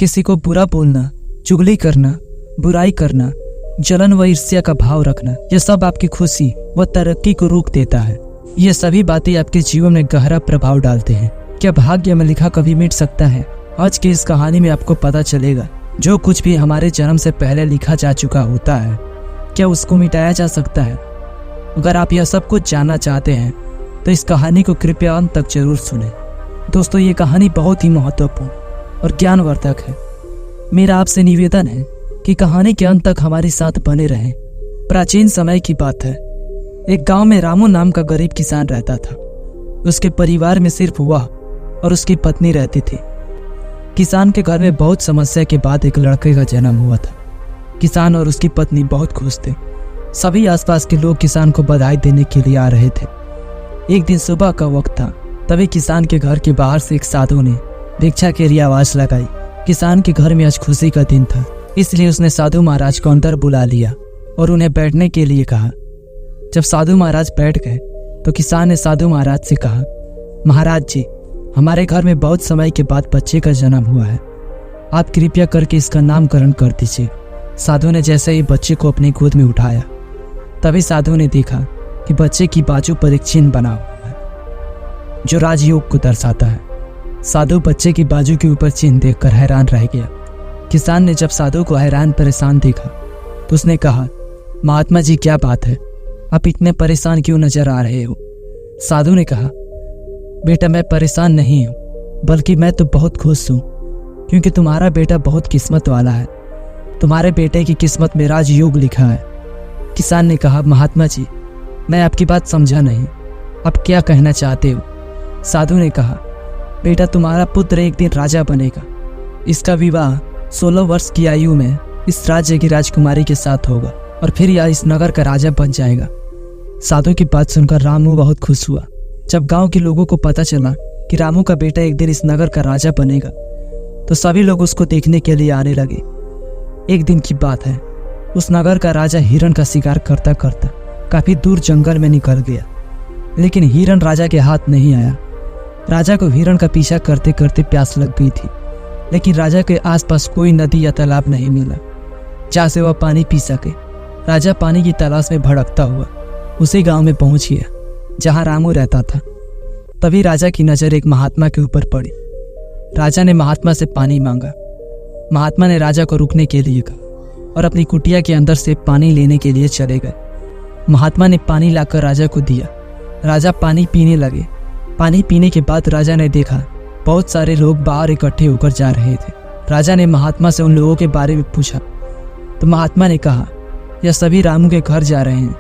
किसी को बुरा बोलना, चुगली करना, बुराई करना, जलन व ईर्ष्या का भाव रखना, यह सब आपकी खुशी व तरक्की को रोक देता है। ये सभी बातें आपके जीवन में गहरा प्रभाव डालते हैं। क्या भाग्य में लिखा कभी मिट सकता है? आज की इस कहानी में आपको पता चलेगा जो कुछ भी हमारे जन्म से पहले लिखा जा चुका होता है, क्या उसको मिटाया जा सकता है? अगर आप यह सब कुछ जानना चाहते हैं तो इस कहानी को कृपया अंत तक जरूर सुनें। दोस्तों, ये कहानी बहुत ही महत्वपूर्ण और ज्ञानवर्धक है। मेरा आपसे निवेदन है कि कहानी के अंत तक हमारे साथ बने रहें। प्राचीन समय की बात है। एक गांव में रामू नाम का गरीब किसान रहता था। उसके परिवार में सिर्फ वह और उसकी पत्नी रहती थी। किसान के घर में बहुत समस्या के बाद एक लड़के का जन्म हुआ था। किसान और उसकी पत्नी बहुत खुश थे। सभी आसपास के लोग किसान को बधाई देने के लिए आ रहे थे। एक दिन सुबह का वक्त था, तभी किसान के घर के बाहर से एक साधु ने भिक्षा के लिए आवाज लगाई। किसान के घर में आज खुशी का दिन था, इसलिए उसने साधु महाराज को अंदर बुला लिया और उन्हें बैठने के लिए कहा। जब साधु महाराज बैठ गए तो किसान ने साधु महाराज से कहा, महाराज जी, हमारे घर में बहुत समय के बाद बच्चे का जन्म हुआ है, आप कृपया करके इसका नामकरण कर दीजिए। साधु ने जैसे ही बच्चे को अपनी गोद में उठाया, तभी साधु ने देखा कि बच्चे की बाजू पर एक चिन्ह बना हुआ है जो राजयोग को दर्शाता है। साधु बच्चे की बाजू के ऊपर चिन्ह देखकर हैरान रह गया। किसान ने जब साधु को हैरान परेशान देखा तो उसने कहा, महात्मा जी, क्या बात है, आप इतने परेशान क्यों नजर आ रहे हो? साधु ने कहा, बेटा, मैं परेशान नहीं हूँ, बल्कि मैं तो बहुत खुश हूँ, क्योंकि तुम्हारा बेटा बहुत किस्मत वाला है। तुम्हारे बेटे की किस्मत में राजयोग लिखा है। किसान ने कहा, महात्मा जी, मैं आपकी बात समझा नहीं, आप क्या कहना चाहते हो? साधु ने कहा, बेटा, तुम्हारा पुत्र एक दिन राजा बनेगा। इसका विवाह 16 वर्ष की आयु में इस राज्य की राजकुमारी के साथ होगा और फिर यह इस नगर का राजा बन जाएगा। साधु की बात सुनकर रामू बहुत खुश हुआ। जब गांव के लोगों को पता चला कि रामू का बेटा एक दिन इस नगर का राजा बनेगा तो सभी लोग उसको देखने के लिए आने लगे। एक दिन की बात है, उस नगर का राजा हिरण का शिकार करता करता काफी दूर जंगल में निकल गया, लेकिन हिरण राजा के हाथ नहीं आया। राजा को हिरण का पीछा करते करते प्यास लग गई थी, लेकिन राजा के आसपास कोई नदी या तालाब नहीं मिला जहाँ से वह पानी पी सके। राजा पानी की तलाश में भटकता हुआ उसी गांव में पहुंच गया जहां रामू रहता था। तभी राजा की नजर एक महात्मा के ऊपर पड़ी। राजा ने महात्मा से पानी मांगा। महात्मा ने राजा को रुकने के लिए कहा और अपनी कुटिया के अंदर से पानी लेने के लिए चले गए। महात्मा ने पानी लाकर राजा को दिया। राजा पानी पीने लगे। पानी पीने के बाद राजा ने देखा बहुत सारे लोग बाहर इकट्ठे होकर जा रहे थे। राजा ने महात्मा से उन लोगों के बारे में पूछा तो महात्मा ने कहा, यह सभी रामू के घर जा रहे हैं,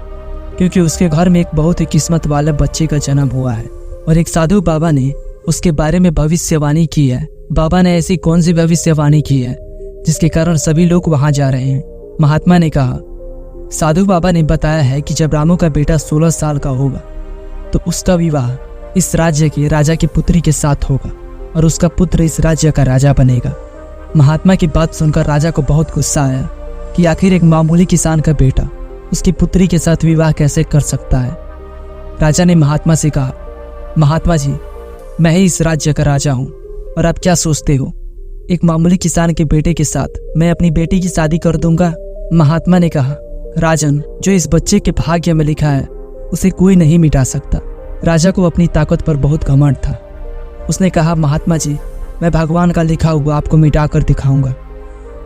क्योंकि उसके घर में एक बहुत ही किस्मत वाला बच्चे का जन्म हुआ है और एक साधु बाबा ने उसके बारे में भविष्यवाणी की है। बाबा ने ऐसी कौन सी भविष्यवाणी की है जिसके कारण सभी लोग वहां जा रहे हैं? महात्मा ने कहा, साधु बाबा ने बताया है कि जब रामू का बेटा 16 साल का होगा तो उसका विवाह इस राज्य के राजा की पुत्री के साथ होगा और उसका पुत्र इस राज्य का राजा बनेगा। महात्मा की बात सुनकर राजा को बहुत गुस्सा आया कि आखिर एक मामूली किसान का बेटा उसकी पुत्री के साथ विवाह कैसे कर सकता है। राजा ने महात्मा से कहा, महात्मा जी, मैं ही इस राज्य का राजा हूँ और आप क्या सोचते हो, एक मामूली किसान के बेटे के साथ मैं अपनी बेटी की शादी कर दूंगा? महात्मा ने कहा, राजन, जो इस बच्चे के भाग्य में लिखा है उसे कोई नहीं मिटा सकता। राजा को अपनी ताकत पर बहुत घमंड था। उसने कहा, महात्मा जी, मैं भगवान का लिखा हुआ आपको मिटा कर दिखाऊंगा।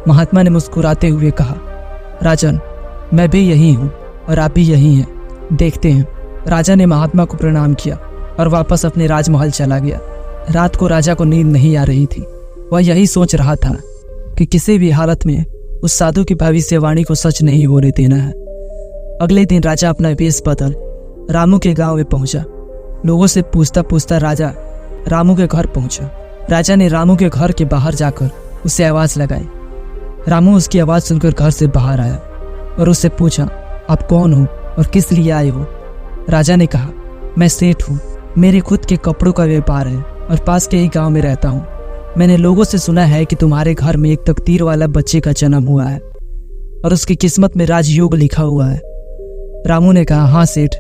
महात्मा ने मुस्कुराते हुए कहा, राजन, मैं भी यही हूँ और आप भी यही हैं, देखते हैं। राजा ने महात्मा को प्रणाम किया और वापस अपने राजमहल चला गया। रात को राजा को नींद नहीं आ रही थी। वह यही सोच रहा था कि किसी भी हालत में उस साधु की भविष्यवाणी को सच नहीं होने देना है। अगले दिन राजा अपना वेश बदल रामू के गांव में पहुंचा। लोगों से पूछता पूछता राजा रामू के घर पहुंचा। राजा ने रामू के घर के बाहर जाकर उसे आवाज लगाई। रामू उसकी आवाज सुनकर घर से बाहर आया और उससे पूछा, आप कौन हो और किस लिए आए हो? राजा ने कहा, मैं सेठ हूँ, मेरे खुद के कपड़ों का व्यापार है और पास के ही गांव में रहता हूँ। मैंने लोगों से सुना है कि तुम्हारे घर में एक तकदीर वाला बच्चे का जन्म हुआ है और उसकी किस्मत में राजयोग लिखा हुआ है। रामू ने कहा, हाँ सेठ,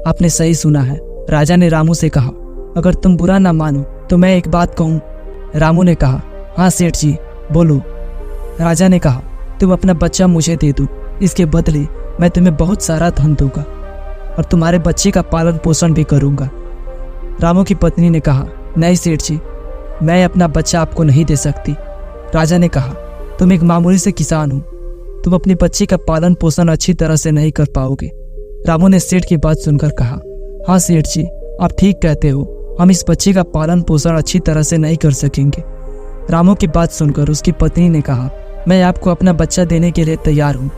आपने सही सुना है। राजा ने रामू से कहा, अगर तुम बुरा ना मानो तो मैं एक बात कहूँ। रामू ने कहा, हाँ सेठ जी, बोलो। राजा ने कहा, तुम अपना बच्चा मुझे दे दो, इसके बदले मैं तुम्हें बहुत सारा धन दूंगा और तुम्हारे बच्चे का पालन पोषण भी करूंगा। रामू की पत्नी ने कहा, नहीं सेठ जी, मैं अपना बच्चा आपको नहीं दे सकती। राजा ने कहा, तुम एक मामूली से किसान हो, तुम अपने बच्चे का पालन पोषण अच्छी तरह से नहीं कर पाओगे। रामू ने सेठ की बात सुनकर कहा, हाँ सेठ जी, आप ठीक कहते हो, हम इस बच्चे का पालन पोषण अच्छी तरह से नहीं कर सकेंगे। रामू की बात सुनकर उसकी पत्नी ने कहा, मैं आपको अपना बच्चा देने के लिए तैयार हूँ,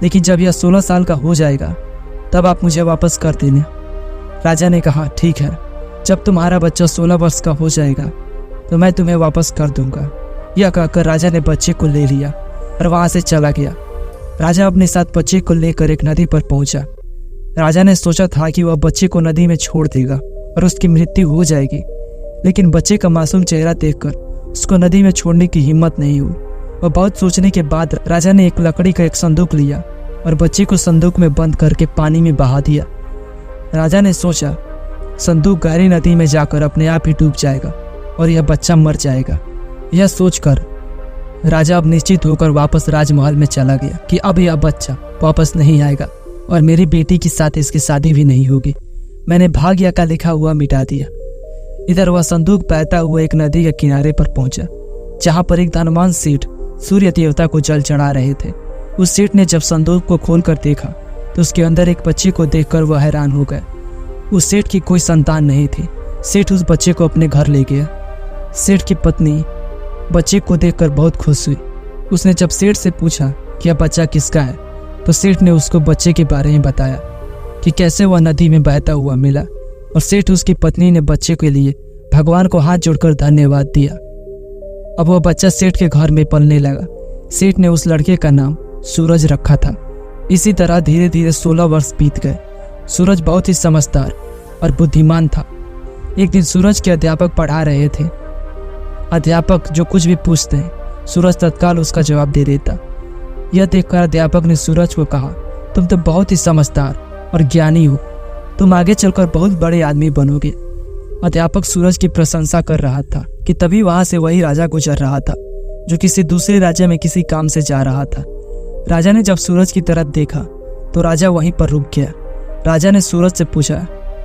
लेकिन जब यह 16 साल का हो जाएगा तब आप मुझे वापस कर देना। राजा ने कहा, ठीक है, जब तुम्हारा बच्चा 16 वर्ष का हो जाएगा तो मैं तुम्हें वापस कर दूंगा। यह कहकर राजा ने बच्चे को ले लिया और वहां से चला गया। राजा अपने साथ बच्चे को लेकर एक नदी पर पहुंचा। राजा ने सोचा था कि वह बच्चे को नदी में छोड़ देगा और उसकी मृत्यु हो जाएगी, लेकिन बच्चे का मासूम चेहरा देखकर उसको नदी में छोड़ने की हिम्मत नहीं हुई। वह बहुत सोचने के बाद राजा ने एक लकड़ी का एक संदूक लिया और बच्चे को संदूक में बंद करके पानी में बहा दिया। राजा ने सोचा, संदूक गहरी नदी में जाकर अपने आप ही डूब जाएगा और यह बच्चा मर जाएगा। यह सोचकर राजा अब निश्चित होकर वापस राजमहल में चला गया कि अब यह बच्चा वापस नहीं आएगा और मेरी बेटी के साथ इसकी शादी भी नहीं होगी। मैंने भाग्य का लिखा हुआ मिटा दिया। इधर वह संदूक बहता हुआ एक नदी के किनारे पर पहुंचा, जहां पर एक धनवान सेठ सूर्य देवता को जल चढ़ा रहे थे। उस सेठ ने जब संदूक को खोलकर देखा तो उसके अंदर एक बच्चे को देखकर वह हैरान हो गया। उस सेठ की कोई संतान नहीं थी। सेठ उस बच्चे को अपने घर ले गया। सेठ की पत्नी बच्चे को देखकर बहुत खुश हुई। उसने जब सेठ से पूछा कि यह बच्चा किसका है, तो सेठ ने उसको बच्चे के बारे में बताया कि कैसे वह नदी में बहता हुआ मिला, और सेठ उसकी पत्नी ने बच्चे के लिए भगवान को हाथ जोड़कर धन्यवाद दिया। अब वह बच्चा सेठ के घर में पलने लगा। सेठ ने उस लड़के का नाम सूरज रखा था। इसी तरह धीरे धीरे 16 वर्ष बीत गए। सूरज बहुत ही समझदार और बुद्धिमान था। एक दिन सूरज के अध्यापक पढ़ा रहे थे। अध्यापक जो कुछ भी पूछते हैं, सूरज तत्काल उसका जवाब दे देता। यह देखकर अध्यापक ने सूरज को कहा, तुम तो बहुत ही समझदार और ज्ञानी हो, तुम आगे चलकर बहुत बड़े आदमी बनोगे। अध्यापक सूरज की प्रशंसा कर रहा था कि तभी वहां से वही राजा गुजर रहा था जो किसी दूसरे राज्य में किसी काम से जा रहा था। राजा ने जब सूरज की तरफ देखा तो राजा वहीं पर रुक गया। राजा ने सूरज से पूछा,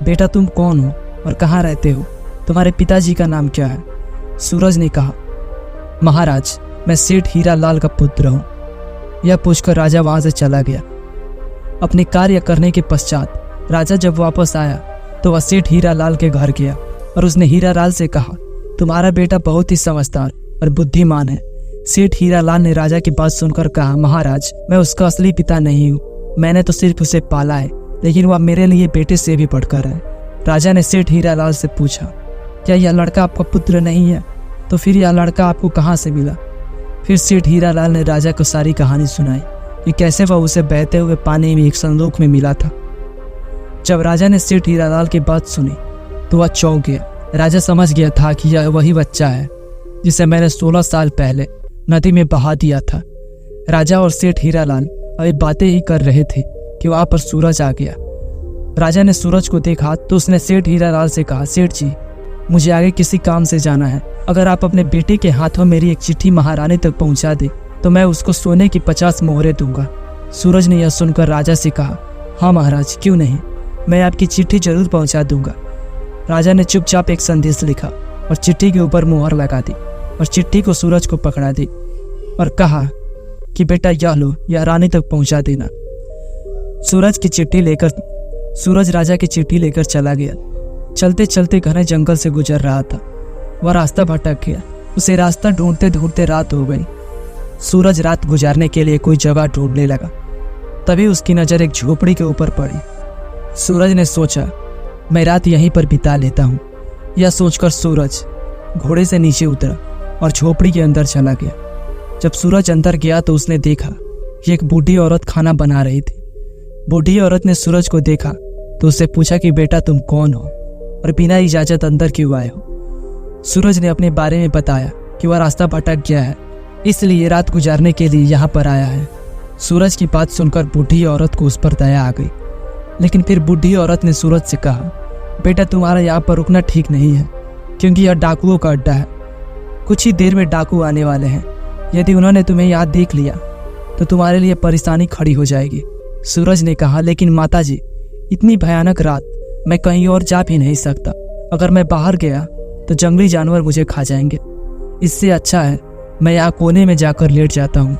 बेटा तुम कौन हो और कहाँ रहते हो? तुम्हारे पिताजी का नाम क्या है? सूरज ने कहा, महाराज मैं सेठ हीरा लाल का पुत्र हूँ। यह पूछकर राजा वहां से चला गया। अपने कार्य करने के पश्चात राजा जब वापस आया तो वह सेठ हीरा लाल के घर गया और उसने हीरा लाल से कहा, तुम्हारा बेटा बहुत ही समझदार और बुद्धिमान है। सेठ हीरा लाल ने राजा की बात सुनकर कहा, महाराज मैं उसका असली पिता नहीं हूँ, मैंने तो सिर्फ उसे पाला है, लेकिन वह मेरे लिए बेटे से भी बढ़कर है। राजा ने सेठ हीरा लाल से पूछा, क्या यह लड़का आपका पुत्र नहीं है? तो फिर यह लड़का आपको कहाँ से मिला? फिर सेठ हीरा लाल ने राजा को सारी कहानी सुनाई कि कैसे वह उसे बहते हुए पानी में एक संदूक में मिला था। जब राजा ने सेठ हीरा लाल की बात सुनी तो वह चौंक गया। राजा समझ गया था कि यह वही बच्चा है जिसे मैंने 16 साल पहले नदी में बहा दिया था। राजा और सेठ हीरा लाल अभी बातें ही कर रहे थे कि वहां पर सूरज आ गया। राजा ने सूरज को देखा तो उसने सेठ हीरा लाल से कहा, सेठ जी मुझे आगे किसी काम से जाना है, अगर आप अपने बेटे के हाथों मेरी एक चिट्ठी महारानी तक पहुंचा दे तो मैं उसको सोने की 50 मोहरें दूंगा। सूरज ने यह सुनकर राजा से कहा, हाँ महाराज क्यों नहीं, मैं आपकी चिट्ठी जरूर पहुंचा दूंगा। राजा ने चुपचाप एक संदेश लिखा और चिट्ठी के ऊपर मुहर लगा दी और चिट्ठी को सूरज को पकड़ा दी और कहा कि बेटा यह लो, यह रानी तक पहुंचा देना। सूरज राजा की चिट्ठी लेकर चला गया। चलते चलते घने जंगल से गुजर रहा था। वह रास्ता भटक गया। उसे रास्ता ढूंढते ढूंढते रात हो गई। सूरज रात गुजारने के लिए कोई जगह ढूंढने लगा। तभी उसकी नजर एक झोपड़ी के ऊपर पड़ी। सूरज ने सोचा, मैं रात यहीं पर बिता लेता हूँ। यह सोचकर सूरज घोड़े से नीचे उतरा और झोपड़ी के अंदर चला गया। जब सूरज अंदर गया तो उसने देखा कि एक बूढ़ी औरत खाना बना रही थी। बूढ़ी औरत ने सूरज को देखा तो उससे पूछा कि बेटा तुम कौन हो और बिना इजाजत अंदर क्यों आए हो? सूरज ने अपने बारे में बताया कि वह रास्ता भटक गया है, इसलिए रात गुजारने के लिए यहाँ पर आया है। सूरज की बात सुनकर बूढ़ी औरत को उस पर दया आ गई, लेकिन फिर बूढ़ी औरत ने सूरज से कहा, बेटा तुम्हारा यहाँ पर रुकना ठीक नहीं है, क्योंकि यह डाकुओं का अड्डा है। कुछ ही देर में डाकू आने वाले हैं यदि उन्होंने तुम्हें यहाँ देख लिया तो तुम्हारे लिए परेशानी खड़ी हो जाएगी। सूरज ने कहा, लेकिन माताजी, इतनी भयानक रात मैं कहीं और जा भी नहीं सकता। अगर मैं बाहर गया तो जंगली जानवर मुझे खा जाएंगे। इससे अच्छा है मैं यहाँ कोने में जाकर लेट जाता हूँ।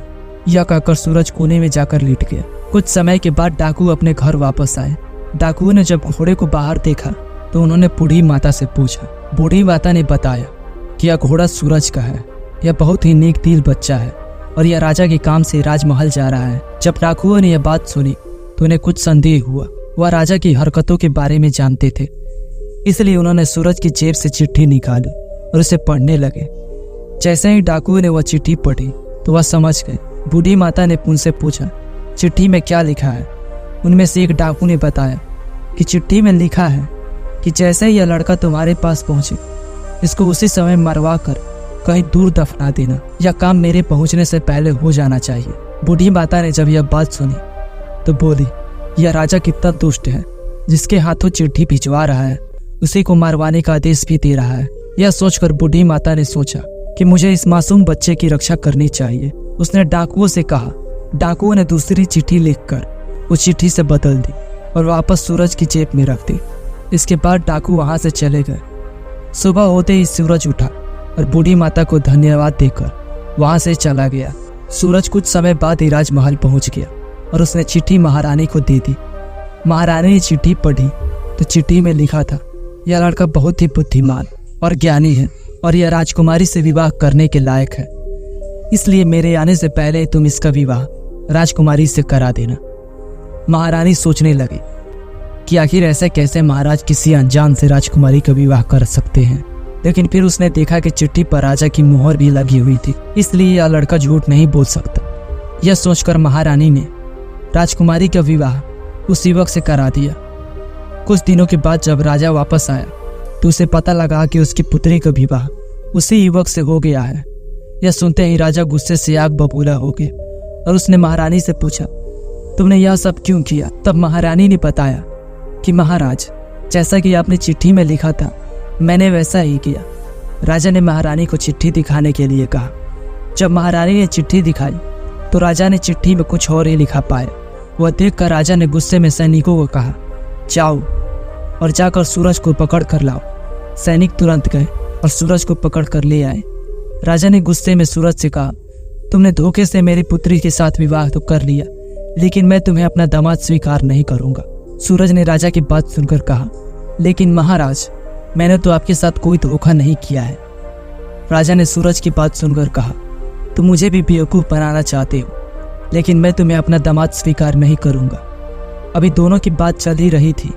यह कहकर सूरज कोने में जाकर लेट गया। कुछ समय के बाद डाकू अपने घर वापस आए। डाकुओं ने जब घोड़े को बाहर देखा तो उन्होंने बूढ़ी माता से पूछा। बूढ़ी माता ने बताया कि यह घोड़ा सूरज का है। यह बहुत ही नेक दिल बच्चा है और यह राजा के काम से राजमहल जा रहा है। जब डाकुओं ने यह बात सुनी तो उन्हें कुछ संदेह हुआ। वह राजा की हरकतों के बारे में जानते थे, इसलिए उन्होंने सूरज की जेब से चिट्ठी निकाली और उसे पढ़ने लगे। जैसे ही डाकुओं ने वह चिट्ठी पढ़ी तो वह समझ गए। बूढ़ी माता ने उनसे पूछा, चिट्ठी में क्या लिखा है? उनमें से एक डाकू ने बताया कि चिट्ठी में लिखा है कि जैसे ही यह लड़का तुम्हारे पास पहुंचे, इसको उसी समय मरवा कर कहीं दूर दफना देना। यह काम मेरे पहुंचने से पहले हो जाना चाहिए। बूढ़ी माता ने जब यह बात सुनी तो बोली, यह राजा कितना दुष्ट है, जिसके हाथों चिट्ठी भिजवा रहा है उसी को मारवाने का आदेश भी दे रहा है। यह सोचकर बूढ़ी माता ने सोचा कि मुझे इस मासूम बच्चे की रक्षा करनी चाहिए। उसने डाकुओं से कहा। डाकुओं ने दूसरी चिट्ठी लिखकर उस चिट्ठी से बदल दी और वापस सूरज की जेब में रख दी। इसके बाद डाकू वहां से चले गए। सुबह होते ही सूरज उठा और बूढ़ी माता को धन्यवाद देकर वहां से चला गया। सूरज कुछ समय बाद ही राजमहल पहुंच गया और उसने चिट्ठी महारानी को दे दी। महारानी ने चिट्ठी पढ़ी तो चिट्ठी में लिखा था, यह लड़का बहुत ही बुद्धिमान और ज्ञानी है और यह राजकुमारी से विवाह करने के लायक है, इसलिए मेरे आने से पहले तुम इसका विवाह राजकुमारी से करा देना। महारानी सोचने लगी कि आखिर ऐसे कैसे महाराज किसी अनजान से राजकुमारी का विवाह कर सकते हैं, लेकिन फिर उसने देखा कि चिट्ठी पर राजा की मुहर भी लगी हुई थी, इसलिए यह लड़का झूठ नहीं बोल सकता। यह सोचकर महारानी ने राजकुमारी का विवाह उस युवक से करा दिया। कुछ दिनों के बाद जब राजा वापस आया तो उसे पता लगा कि उसकी पुत्री का विवाह उसी युवक से हो गया है। यह सुनते ही राजा गुस्से से आग बबूला हो गया और उसने महारानी से पूछा, तुमने यह सब क्यों किया? तब महारानी ने बताया कि महाराज, जैसा कि आपने चिट्ठी में लिखा था मैंने वैसा ही किया। राजा ने महारानी को चिट्ठी दिखाने के लिए कहा। जब महारानी ने चिट्ठी दिखाई तो राजा ने चिट्ठी में कुछ और ही लिखा पाया। वह देखकर राजा ने गुस्से में सैनिकों को कहा, जाओ और जाकर सूरज को पकड़ कर लाओ। सैनिक तुरंत गए और सूरज को पकड़ कर ले आए। राजा ने गुस्से में सूरज से कहा, तुमने धोखे से मेरी पुत्री के साथ विवाह तो कर लिया, लेकिन मैं तुम्हें अपना दामाद स्वीकार नहीं करूंगा। सूरज ने राजा की बात सुनकर कहा, लेकिन महाराज, मैंने तो आपके साथ कोई धोखा नहीं किया है। राजा ने सूरज की बात सुनकर कहा, तुम मुझे भी बेवकूफ़ बनाना चाहते हो, लेकिन मैं तुम्हें अपना दामाद स्वीकार नहीं करूंगा। अभी दोनों की बात चल ही रही थी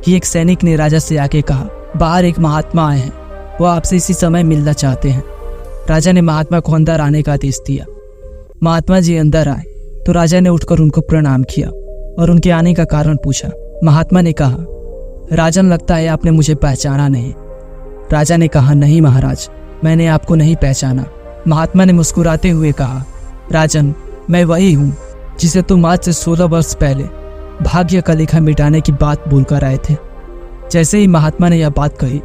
कि एक सैनिक ने राजा से आके कहा, बाहर एक महात्मा आए हैं, वो आपसे इसी समय मिलना चाहते हैं। राजा ने महात्मा को अंदर आने का आदेश दिया। महात्मा जी अंदर आए तो राजा ने उठकर उनको प्रणाम किया और उनके आने का कारण पूछा। महात्मा ने कहा, राजन, लगता है आपने मुझे पहचाना नहीं। राजा ने कहा, नहीं महाराज, मैंने आपको नहीं पहचाना। महात्मा ने मुस्कुराते हुए कहा, राजन, मैं वही हूँ जिसे तुम आज से 16 वर्ष पहले भाग्य का लेखा मिटाने की बात बोलकर आए थे। जैसे ही महात्मा ने यह बात कही,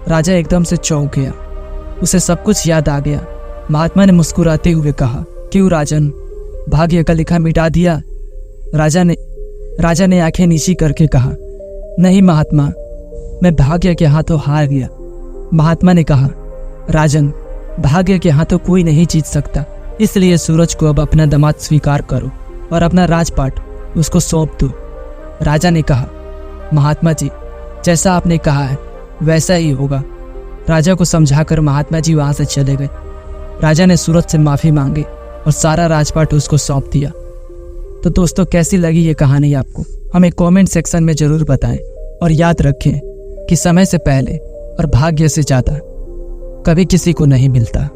राजा एकदम से चौंक गया। उसे सब कुछ याद आ गया। महात्मा ने मुस्कुराते हुए कहा, क्यों राजन, भाग्य का लेखा मिटा दिया? राजा ने आंखें नीची करके कहा, नहीं महात्मा, मैं भाग्य के हाथों हार गया। महात्मा ने कहा, राजन, भाग्य के हाथों कोई नहीं जीत सकता, इसलिए सूरज को अब अपना दामाद स्वीकार करो और अपना राजपाट उसको सौंप दो। राजा ने कहा, महात्मा जी, जैसा आपने कहा है वैसा ही होगा। राजा को समझाकर महात्मा जी वहां से चले गए। राजा ने सूरज से माफी मांगी और सारा राजपाट उसको सौंप दिया। तो दोस्तों, कैसी लगी ये कहानी आपको? हमें कमेंट सेक्शन में जरूर बताएं और याद रखें कि समय से पहले और भाग्य से ज़्यादा कभी किसी को नहीं मिलता।